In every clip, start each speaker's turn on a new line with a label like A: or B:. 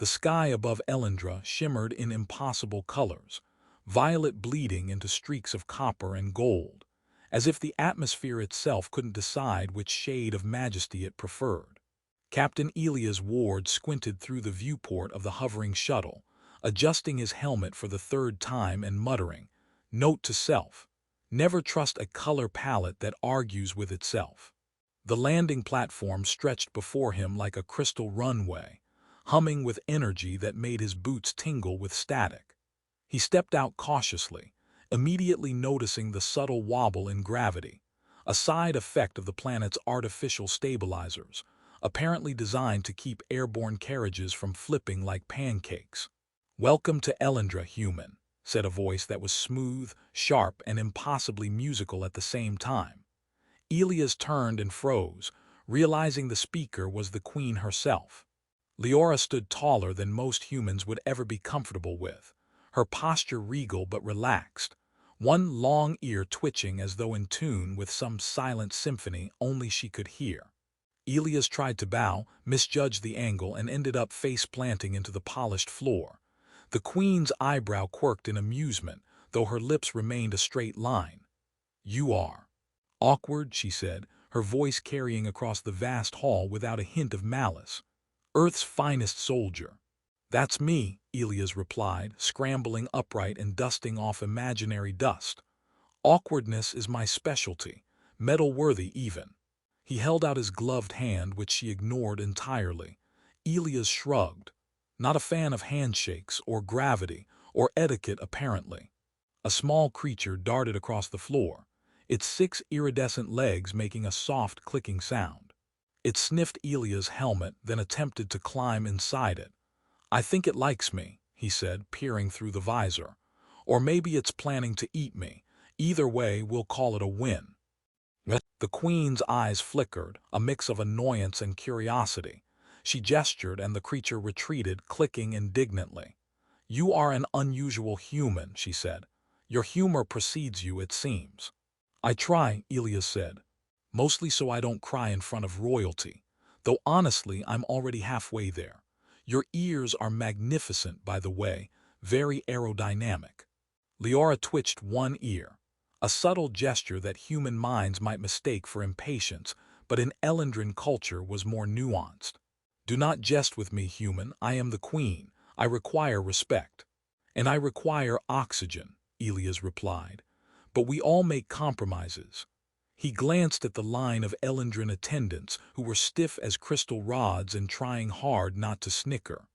A: The sky above Elandra shimmered in impossible colors, violet bleeding into streaks of copper and gold, as if the atmosphere itself couldn't decide which shade of majesty it preferred. Captain Elias Ward squinted through the viewport of the hovering shuttle, adjusting his helmet for the third time and muttering, "Note to self, never trust a color palette that argues with itself." The landing platform stretched before him like a crystal runway, humming with energy that made his boots tingle with static. He stepped out cautiously, immediately noticing the subtle wobble in gravity, a side effect of the planet's artificial stabilizers, apparently designed to keep airborne carriages from flipping like pancakes. "Welcome to Elandra, human," said a voice that was smooth, sharp, and impossibly musical at the same time. Elias turned and froze, realizing the speaker was the Queen herself. Leora stood taller than most humans would ever be comfortable with, her posture regal but relaxed, one long ear twitching as though in tune with some silent symphony only she could hear. Elias tried to bow, misjudged the angle, and ended up face-planting into the polished floor. The Queen's eyebrow quirked in amusement, though her lips remained a straight line. "You are awkward," she said, her voice carrying across the vast hall without a hint of malice. "Earth's finest soldier." "That's me," Elias replied, scrambling upright and dusting off imaginary dust. "Awkwardness is my specialty, medal-worthy even." He held out his gloved hand, which she ignored entirely. Elias shrugged. Not a fan of handshakes, or gravity, or etiquette apparently. A small creature darted across the floor, its 6 iridescent legs making a soft clicking sound. It sniffed Elias' helmet, then attempted to climb inside it. "I think it likes me," he said, peering through the visor. "Or maybe it's planning to eat me. Either way, we'll call it a win." The Queen's eyes flickered, a mix of annoyance and curiosity. She gestured and the creature retreated, clicking indignantly. "You are an unusual human," she said. "Your humor precedes you, it seems." "I try," Elias said. "Mostly so I don't cry in front of royalty. Though honestly, I'm already halfway there. Your ears are magnificent, by the way, very aerodynamic." Leora twitched one ear, a subtle gesture that human minds might mistake for impatience, but in Elandran culture was more nuanced. "Do not jest with me, human. I am the Queen. I require respect." "And I require oxygen," Elias replied. "But we all make compromises." He glanced at the line of Elandran attendants who were stiff as crystal rods and trying hard not to snicker.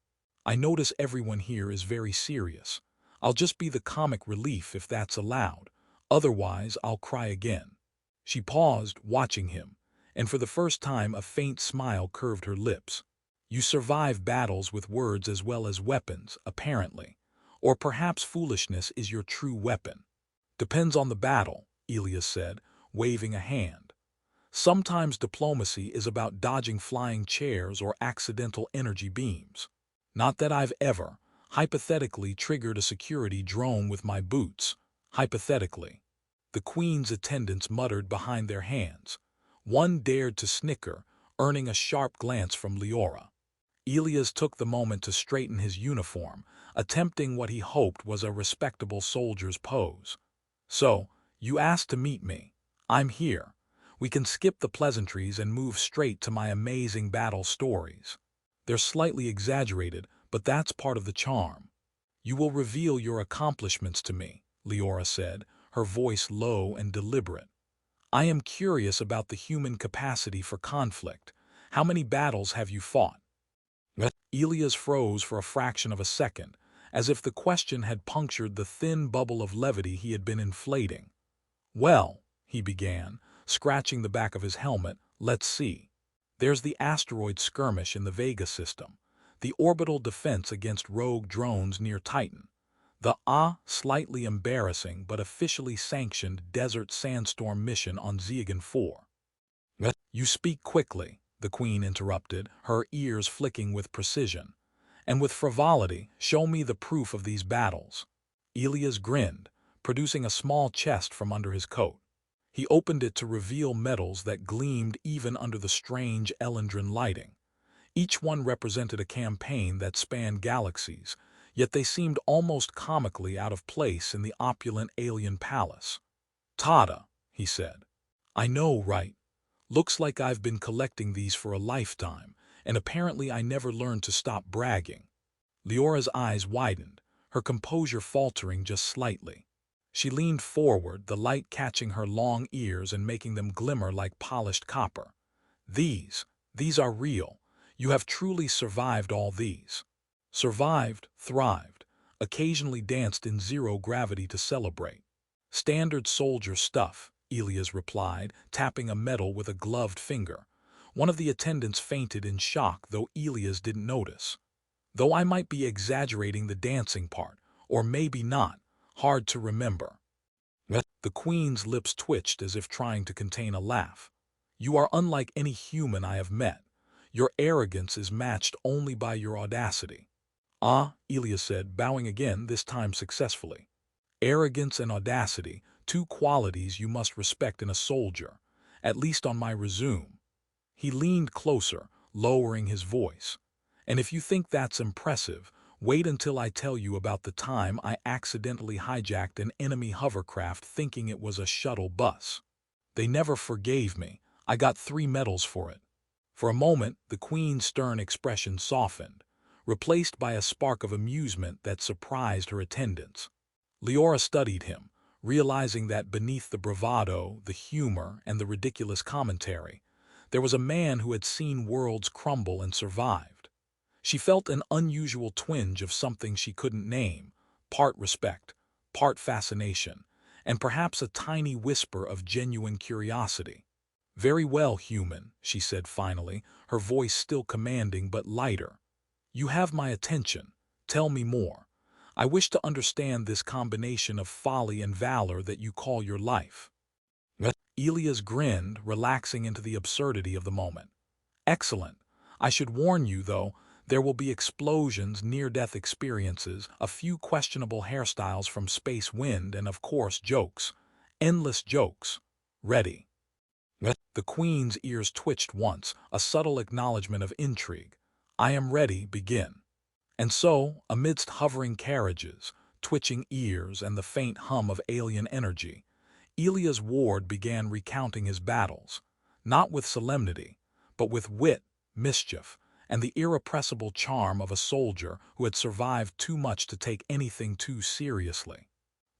A: "I notice everyone here is very serious. I'll just be the comic relief if that's allowed. Otherwise, I'll cry again." She paused, watching him, and for the first time a faint smile curved her lips. "You survive battles with words as well as weapons, apparently. Or perhaps foolishness is your true weapon." "Depends on the battle," Elias said, waving a hand. "Sometimes diplomacy is about dodging flying chairs or accidental energy beams. Not that I've ever, hypothetically, triggered a security drone with my boots. Hypothetically." The Queen's attendants muttered behind their hands. One dared to snicker, earning a sharp glance from Leora. Elias took the moment to straighten his uniform, attempting what he hoped was a respectable soldier's pose. "So, you asked to meet me. I'm here. We can skip the pleasantries and move straight to my amazing battle stories. They're slightly exaggerated, but that's part of the charm." "You will reveal your accomplishments to me," Leora said, her voice low and deliberate. "I am curious about the human capacity for conflict. How many battles have you fought?" Elias froze for a fraction of a second, as if the question had punctured the thin bubble of levity he had been inflating. "Well," he began, scratching the back of his helmet, "let's see. There's the asteroid skirmish in the Vega system, the orbital defense against rogue drones near Titan, the slightly embarrassing but officially sanctioned desert sandstorm mission on Zeagan 4. "You speak quickly," the Queen interrupted, her ears flicking with precision. "And with frivolity, show me the proof of these battles." Elias grinned, producing a small chest from under his coat. He opened it to reveal medals that gleamed even under the strange Elandran lighting. Each one represented a campaign that spanned galaxies, yet they seemed almost comically out of place in the opulent alien palace. "Tada," he said. "I know, right? Looks like I've been collecting these for a lifetime, and apparently I never learned to stop bragging." Leora's eyes widened, her composure faltering just slightly. She leaned forward, the light catching her long ears and making them glimmer like polished copper. These are real. You have truly survived all these." Survived, thrived, occasionally danced in zero gravity to celebrate. "Standard soldier stuff," Elias replied, tapping a medal with a gloved finger. One of the attendants fainted in shock, though Elias didn't notice. "Though I might be exaggerating the dancing part, or maybe not, hard to remember." The queen's lips twitched as if trying to contain a laugh. "You are unlike any human I have met. Your arrogance is matched only by your audacity." "Ah," Elias said, bowing again, this time successfully. "Arrogance and audacity, two qualities you must respect in a soldier, at least on my resume." He leaned closer, lowering his voice. "And if you think that's impressive, wait until I tell you about the time I accidentally hijacked an enemy hovercraft thinking it was a shuttle bus. They never forgave me. I got 3 medals for it." For a moment, the queen's stern expression softened, replaced by a spark of amusement that surprised her attendants. Leora studied him, realizing that beneath the bravado, the humor, and the ridiculous commentary, there was a man who had seen worlds crumble and survived. She felt an unusual twinge of something she couldn't name, part respect, part fascination, and perhaps a tiny whisper of genuine curiosity. "Very well, human," she said finally, her voice still commanding but lighter. "You have my attention. Tell me more. I wish to understand this combination of folly and valor that you call your life." Elias grinned, relaxing into the absurdity of the moment. "Excellent. I should warn you, though, there will be explosions, near-death experiences, a few questionable hairstyles from Space Wind, and of course jokes. Endless jokes. Ready?" The queen's ears twitched once, a subtle acknowledgement of intrigue. "I am ready, begin." And so, amidst hovering carriages, twitching ears, and the faint hum of alien energy, Elias Ward began recounting his battles, not with solemnity, but with wit, mischief, and the irrepressible charm of a soldier who had survived too much to take anything too seriously.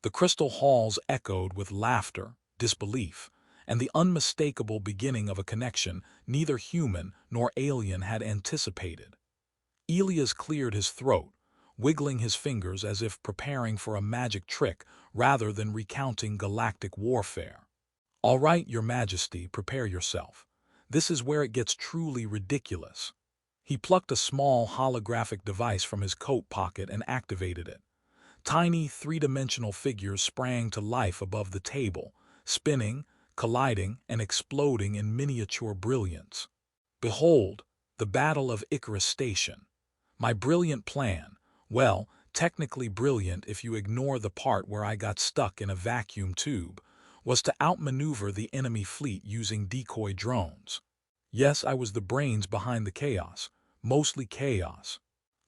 A: The crystal halls echoed with laughter, disbelief, and the unmistakable beginning of a connection neither human nor alien had anticipated. Elias cleared his throat, wiggling his fingers as if preparing for a magic trick rather than recounting galactic warfare. "All right, Your Majesty, prepare yourself. This is where it gets truly ridiculous." He plucked a small holographic device from his coat pocket and activated it. Tiny, three-dimensional figures sprang to life above the table, spinning, colliding, and exploding in miniature brilliance. "Behold, the Battle of Icarus Station. My brilliant plan, well, technically brilliant if you ignore the part where I got stuck in a vacuum tube, was to outmaneuver the enemy fleet using decoy drones. Yes, I was the brains behind the chaos, mostly chaos."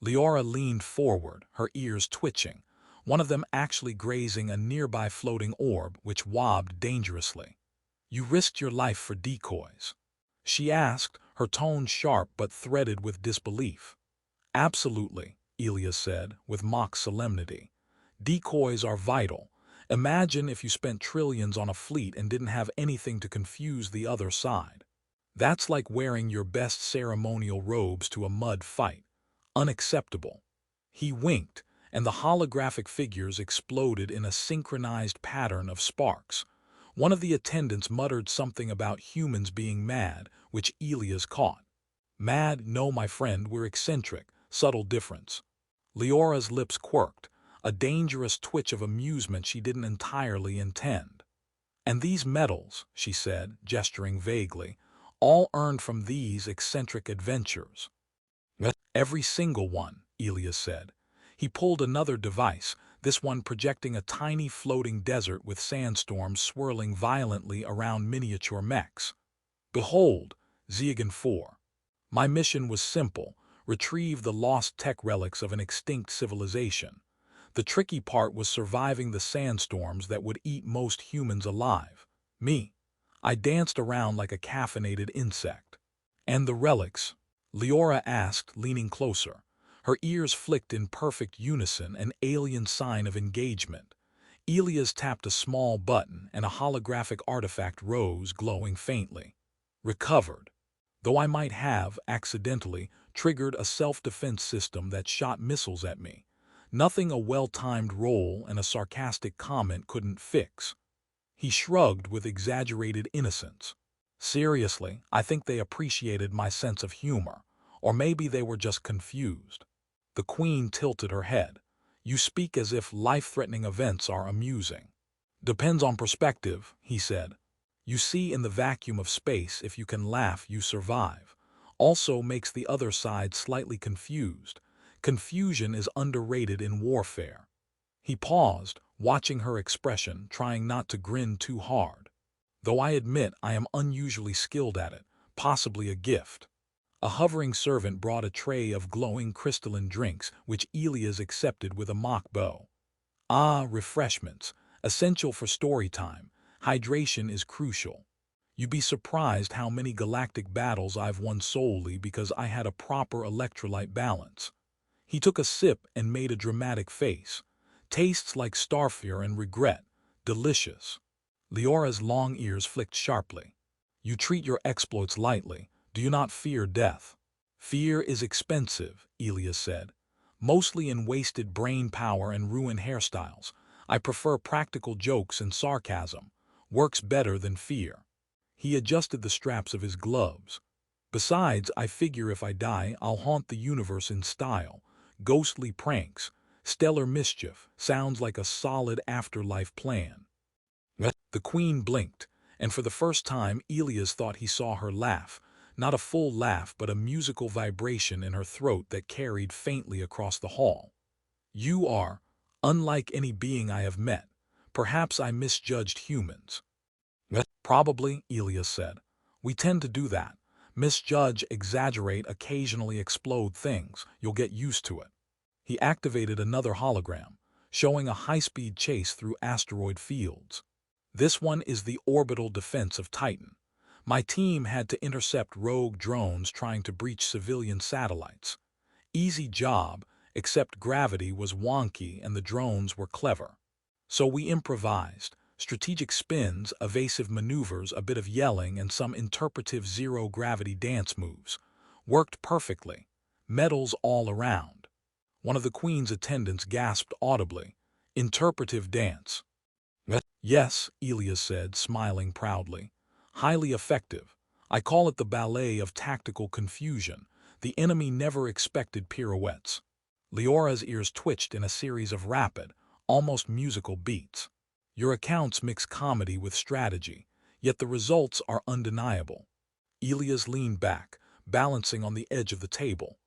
A: Leora leaned forward, her ears twitching, one of them actually grazing a nearby floating orb which wobbed dangerously. "You risked your life for decoys?" she asked, her tone sharp but threaded with disbelief. "Absolutely," Elias said, with mock solemnity. "Decoys are vital. Imagine if you spent trillions on a fleet and didn't have anything to confuse the other side. That's like wearing your best ceremonial robes to a mud fight. Unacceptable." He winked, and the holographic figures exploded in a synchronized pattern of sparks. One of the attendants muttered something about humans being mad, which Elias caught. "Mad? No, my friend, we're eccentric. Subtle difference." Leora's lips quirked, a dangerous twitch of amusement she didn't entirely intend. "And these medals," she said, gesturing vaguely, "all earned from these eccentric adventures." "Every single one," Elias said. He pulled another device, this one projecting a tiny floating desert with sandstorms swirling violently around miniature mechs. "Behold, Zeagan 4. My mission was simple: retrieve the lost tech relics of an extinct civilization. The tricky part was surviving the sandstorms that would eat most humans alive. Me. I danced around like a caffeinated insect. And the relics? Leora asked, leaning closer. Her ears flicked in perfect unison, an alien sign of engagement. Elias tapped a small button, and a holographic artifact rose, glowing faintly. Recovered. Though I might have, accidentally, triggered a self-defense system that shot missiles at me. Nothing a well-timed roll and a sarcastic comment couldn't fix. He shrugged with exaggerated innocence. Seriously, I think they appreciated my sense of humor. Or maybe they were just confused. The Queen tilted her head. You speak as if life-threatening events are amusing. Depends on perspective, he said. You see, in the vacuum of space, if you can laugh, you survive. Also makes the other side slightly confused. Confusion is underrated in warfare. He paused, watching her expression, trying not to grin too hard. Though I admit I am unusually skilled at it, possibly a gift. A hovering servant brought a tray of glowing crystalline drinks, which Elias accepted with a mock bow. Ah, refreshments, essential for story time. Hydration is crucial. You'd be surprised how many galactic battles I've won solely because I had a proper electrolyte balance. He took a sip and made a dramatic face. Tastes like starfire and regret. Delicious. Leora's long ears flicked sharply. You treat your exploits lightly. Do you not fear death? Fear is expensive, Elias said. Mostly in wasted brain power and ruined hairstyles. I prefer practical jokes and sarcasm. Works better than fear. He adjusted the straps of his gloves. Besides, I figure if I die, I'll haunt the universe in style. Ghostly pranks, stellar mischief, sounds like a solid afterlife plan. The Queen blinked, and for the first time Elias thought he saw her laugh. Not a full laugh, but a musical vibration in her throat that carried faintly across the hall. You are unlike any being I have met. Perhaps I misjudged humans. Probably, Elias said. We tend to do that. Misjudge, exaggerate, occasionally explode things. You'll get used to it. He activated another hologram, showing a high-speed chase through asteroid fields. This one is the orbital defense of Titan. My team had to intercept rogue drones trying to breach civilian satellites. Easy job, except gravity was wonky and the drones were clever. So we improvised. Strategic spins, evasive maneuvers, a bit of yelling, and some interpretive zero-gravity dance moves. Worked perfectly. Medals all around. One of the Queen's attendants gasped audibly. Interpretive dance. Yes, Elias said, smiling proudly. Highly effective. I call it the ballet of tactical confusion. The enemy never expected pirouettes. Leora's ears twitched in a series of rapid, almost musical beats. Your accounts mix comedy with strategy, yet the results are undeniable. Elias leaned back, balancing on the edge of the table.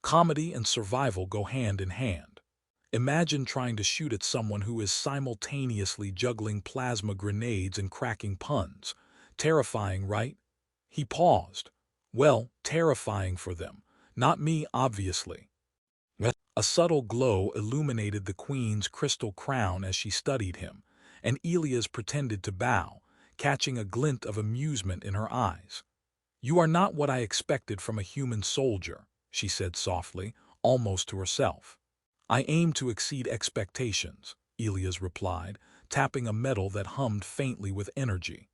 A: Comedy and survival go hand in hand. Imagine trying to shoot at someone who is simultaneously juggling plasma grenades and cracking puns. Terrifying, right? He paused. Well, terrifying for them. Not me, obviously. A subtle glow illuminated the Queen's crystal crown as she studied him, and Elias pretended to bow, catching a glint of amusement in her eyes. You are not what I expected from a human soldier, she said softly, almost to herself. I aim to exceed expectations, Elias replied, tapping a medal that hummed faintly with energy.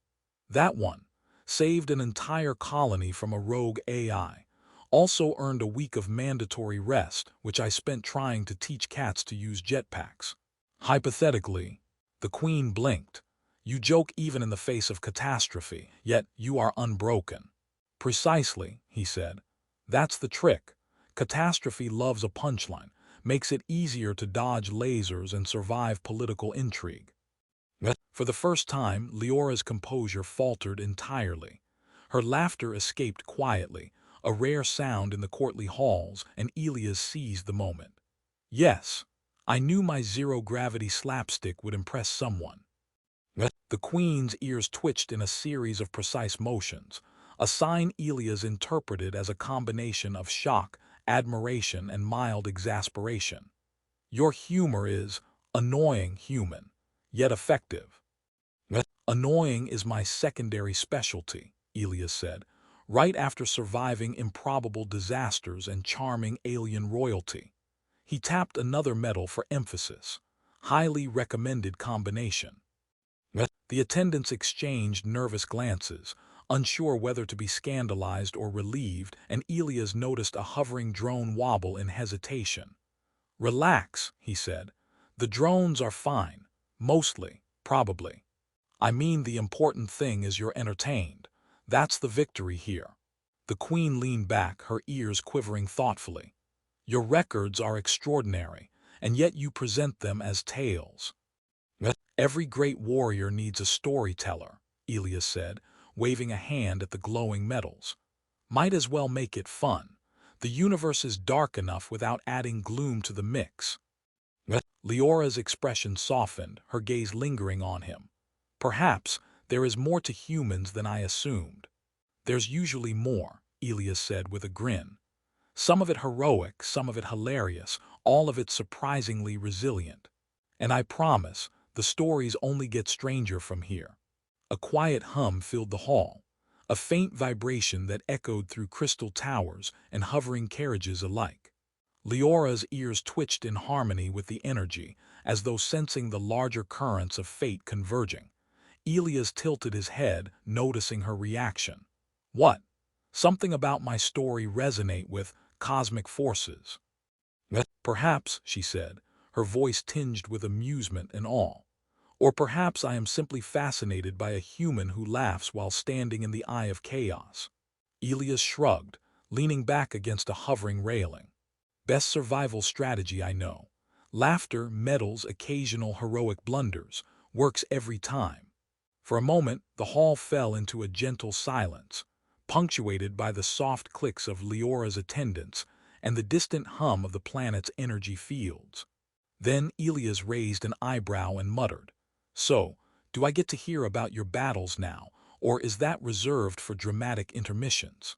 A: That one saved an entire colony from a rogue AI. Also earned a week of mandatory rest, which I spent trying to teach cats to use jetpacks. Hypothetically, the Queen blinked. You joke even in the face of catastrophe, yet you are unbroken. Precisely, he said. That's the trick. Catastrophe loves a punchline, makes it easier to dodge lasers and survive political intrigue. For the first time, Leora's composure faltered entirely. Her laughter escaped quietly, a rare sound in the courtly halls, and Elias seized the moment. Yes, I knew my zero-gravity slapstick would impress someone. The Queen's ears twitched in a series of precise motions. a sign Elias interpreted as a combination of shock, admiration, and mild exasperation. Your humor is annoying human, yet effective. Annoying is my secondary specialty, Elias said, right after surviving improbable disasters and charming alien royalty. He tapped another medal for emphasis. Highly recommended combination. The attendants exchanged nervous glances, unsure whether to be scandalized or relieved, and Elias noticed a hovering drone wobble in hesitation. "Relax," he said. "The drones are fine. Mostly, probably. I mean, the important thing is you're entertained. That's the victory here." The Queen leaned back, her ears quivering thoughtfully. "Your records are extraordinary, and yet you present them as tales." "Every great warrior needs a storyteller," Elias said, waving a hand at the glowing medals. "Might as well make it fun. The universe is dark enough without adding gloom to the mix." Leora's expression softened, her gaze lingering on him. "Perhaps there is more to humans than I assumed." "There's usually more," Elias said with a grin. "Some of it heroic, some of it hilarious, all of it surprisingly resilient. And I promise, the stories only get stranger from here." A quiet hum filled the hall, a faint vibration that echoed through crystal towers and hovering carriages alike. Leora's ears twitched in harmony with the energy, as though sensing the larger currents of fate converging. Elias tilted his head, noticing her reaction. "What? Something about my story resonate with cosmic forces?" "Perhaps," she said, her voice tinged with amusement and awe. "Or perhaps I am simply fascinated by a human who laughs while standing in the eye of chaos." Elias shrugged, leaning back against a hovering railing. "Best survival strategy I know. Laughter, medals, occasional heroic blunders. Works every time." For a moment, the hall fell into a gentle silence, punctuated by the soft clicks of Leora's attendants and the distant hum of the planet's energy fields. Then Elias raised an eyebrow and muttered, "So, do I get to hear about your battles now, or is that reserved for dramatic intermissions?"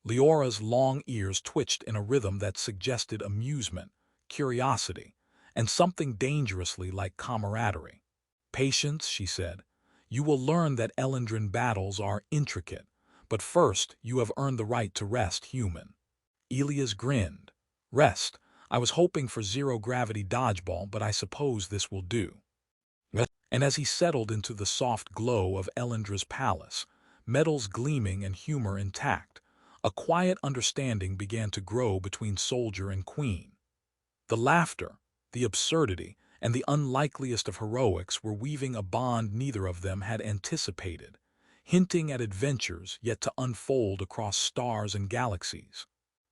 A: Leora's long ears twitched in a rhythm that suggested amusement, curiosity, and something dangerously like camaraderie. "Patience," she said. "You will learn that Elandran battles are intricate, but first you have earned the right to rest, human." Elias grinned. "Rest? I was hoping for zero-gravity dodgeball, but I suppose this will do." And as he settled into the soft glow of Elandra's palace, medals gleaming and humor intact, a quiet understanding began to grow between soldier and queen. The laughter, the absurdity, and the unlikeliest of heroics were weaving a bond neither of them had anticipated, hinting at adventures yet to unfold across stars and galaxies.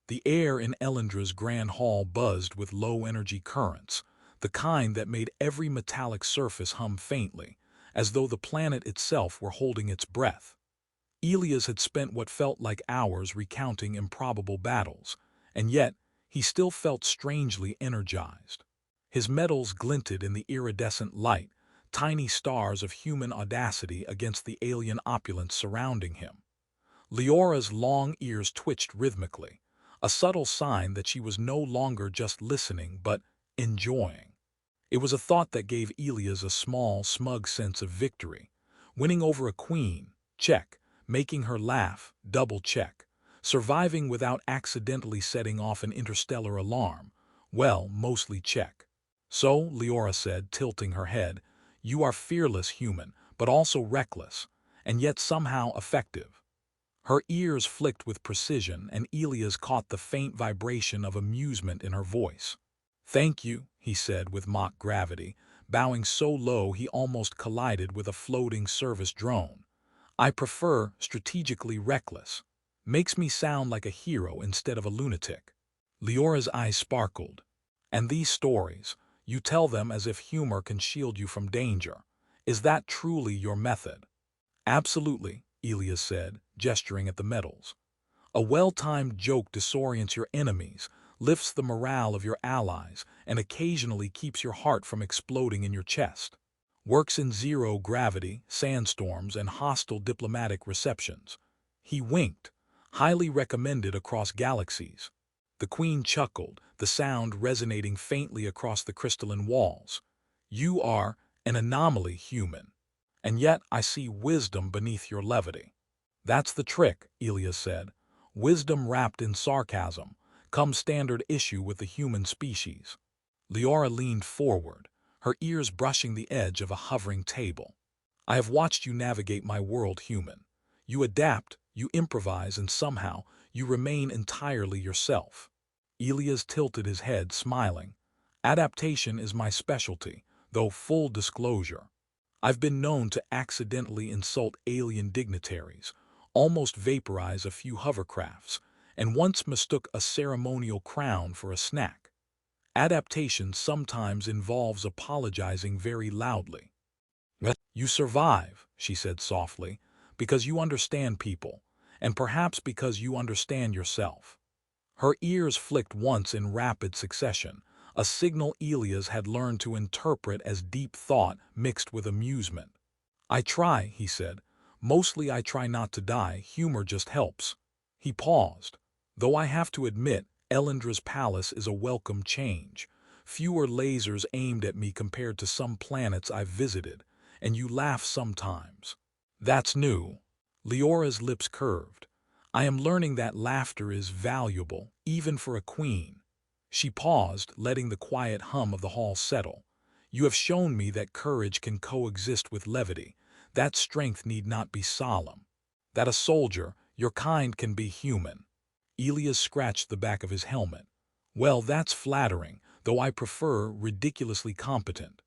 A: The air in Elandra's grand hall buzzed with low-energy currents, the kind that made every metallic surface hum faintly, as though the planet itself were holding its breath. Elias had spent what felt like hours recounting improbable battles, and yet he still felt strangely energized. His medals glinted in the iridescent light, tiny stars of human audacity against the alien opulence surrounding him. Leora's long ears twitched rhythmically, a subtle sign that she was no longer just listening but enjoying. It was a thought that gave Elias a small, smug sense of victory. Winning over a queen, check. Making her laugh, double check. Surviving without accidentally setting off an interstellar alarm, well, mostly check. "So," Leora said, tilting her head, "you are fearless human, but also reckless, and yet somehow effective." Her ears flicked with precision, and Elias caught the faint vibration of amusement in her voice. "Thank you," he said with mock gravity, bowing so low he almost collided with a floating service drone. "I prefer strategically reckless. Makes me sound like a hero instead of a lunatic." Leora's eyes sparkled. "And these stories, you tell them as if humor can shield you from danger. Is that truly your method?" "Absolutely," Elias said, gesturing at the medals. "A well-timed joke disorients your enemies, lifts the morale of your allies, and occasionally keeps your heart from exploding in your chest. Works in zero gravity, sandstorms, and hostile diplomatic receptions. He winked. Highly recommended across galaxies. The queen chuckled, the sound resonating faintly across the crystalline walls. You are an anomaly, human. And yet I see wisdom beneath your levity. That's the trick, Elias said. Wisdom wrapped in sarcasm, come standard issue with the human species. Leora leaned forward, her ears brushing the edge of a hovering table. I have watched you navigate my world, human. You adapt, you improvise, and somehow you remain entirely yourself. Elias tilted his head, smiling. Adaptation is my specialty, though full disclosure. I've been known to accidentally insult alien dignitaries, almost vaporize a few hovercrafts, and once mistook a ceremonial crown for a snack. Adaptation sometimes involves apologizing very loudly. You survive, she said softly, because you understand people, and perhaps because you understand yourself. Her ears flicked once in rapid succession, a signal Elias had learned to interpret as deep thought mixed with amusement. I try, he said. Mostly I try not to die, humor just helps. He paused. Though I have to admit, Elandra's palace is a welcome change. Fewer lasers aimed at me compared to some planets I've visited, and you laugh sometimes. That's new. Leora's lips curved. I am learning that laughter is valuable, even for a queen. She paused, letting the quiet hum of the hall settle. You have shown me that courage can coexist with levity, that strength need not be solemn, that a soldier, your kind, can be human. Elias scratched the back of his helmet. Well, that's flattering, though I prefer ridiculously competent.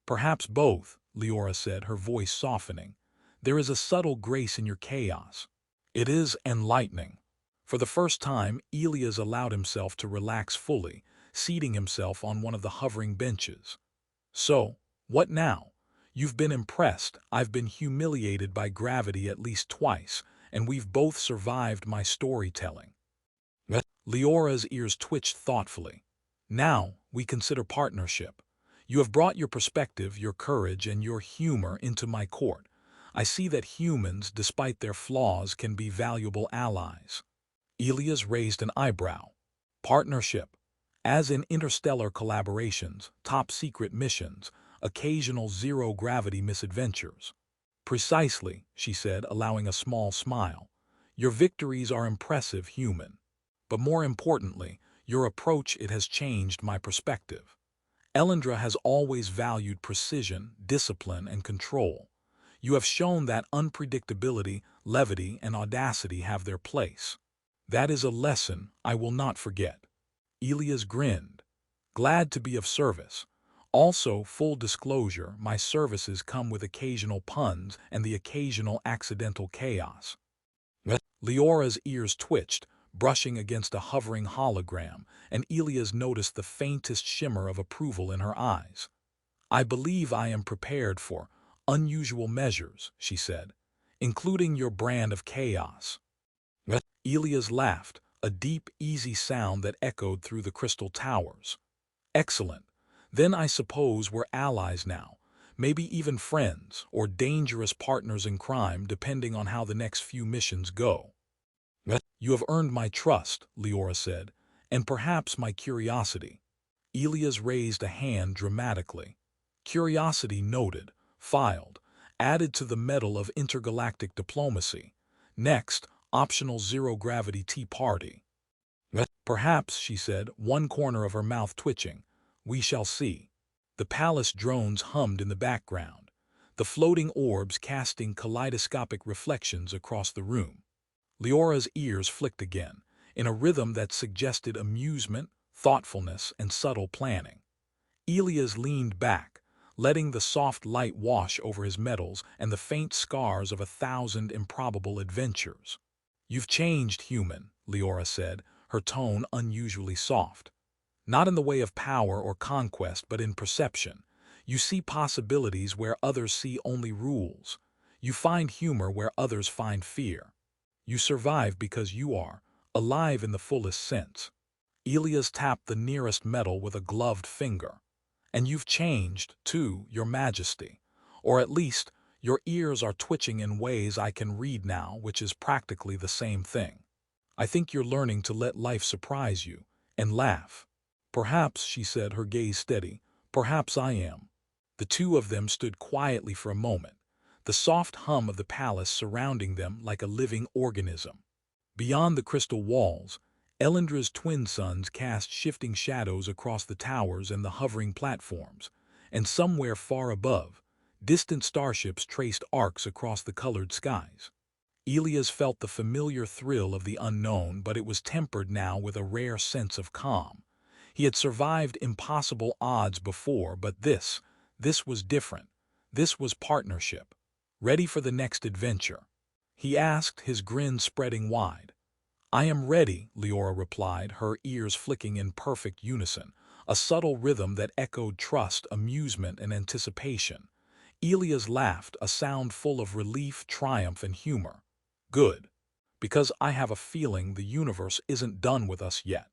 A: Perhaps both, Leora said, her voice softening. There is a subtle grace in your chaos. It is enlightening. For the first time, Elias allowed himself to relax fully, seating himself on one of the hovering benches. So, what now? You've been impressed, I've been humiliated by gravity at least twice, and we've both survived my storytelling. Leora's ears twitched thoughtfully. Now, we consider partnership. You have brought your perspective, your courage, and your humor into my court. I see that humans, despite their flaws, can be valuable allies. Elias raised an eyebrow. Partnership. As in interstellar collaborations, top-secret missions, occasional zero-gravity misadventures. Precisely, she said, allowing a small smile. Your victories are impressive, human. But more importantly, your approach, it has changed my perspective. Elandra has always valued precision, discipline, and control. You have shown that unpredictability, levity, and audacity have their place. That is a lesson I will not forget. Elias grinned. Glad to be of service. Also, full disclosure, my services come with occasional puns and the occasional accidental chaos. Leora's ears twitched, brushing against a hovering hologram, and Elias noticed the faintest shimmer of approval in her eyes. I believe I am prepared for unusual measures, she said, including your brand of chaos. Elias laughed, a deep, easy sound that echoed through the crystal towers. Excellent. Then I suppose we're allies now, maybe even friends or dangerous partners in crime depending on how the next few missions go. You have earned my trust, Leora said, and perhaps my curiosity. Elias raised a hand dramatically. Curiosity noted, filed, added to the medal of intergalactic diplomacy. Next, optional zero-gravity tea party. Perhaps, she said, one corner of her mouth twitching. We shall see. The palace drones hummed in the background, the floating orbs casting kaleidoscopic reflections across the room. Leora's ears flicked again, in a rhythm that suggested amusement, thoughtfulness, and subtle planning. Elias leaned back, letting the soft light wash over his medals and the faint scars of 1,000 improbable adventures. You've changed, human, Leora said, her tone unusually soft. Not in the way of power or conquest, but in perception. You see possibilities where others see only rules. You find humor where others find fear. You survive because you are alive in the fullest sense. Elias tapped the nearest medal with a gloved finger. And you've changed, too, your majesty. Or at least, Your ears are twitching in ways I can read now, which is practically the same thing. I think you're learning to let life surprise you, and laugh. Perhaps, she said, her gaze steady, perhaps I am. The two of them stood quietly for a moment, the soft hum of the palace surrounding them like a living organism. Beyond the crystal walls, Elandra's twin suns cast shifting shadows across the towers and the hovering platforms, and somewhere far above, distant starships traced arcs across the colored skies. Elias felt the familiar thrill of the unknown, but it was tempered now with a rare sense of calm. He had survived impossible odds before, but this was different. This was partnership. Ready for the next adventure? He asked, his grin spreading wide. I am ready, Leora replied, her ears flicking in perfect unison, a subtle rhythm that echoed trust, amusement, and anticipation. Elias laughed, a sound full of relief, triumph, and humor. Good. Because I have a feeling the universe isn't done with us yet.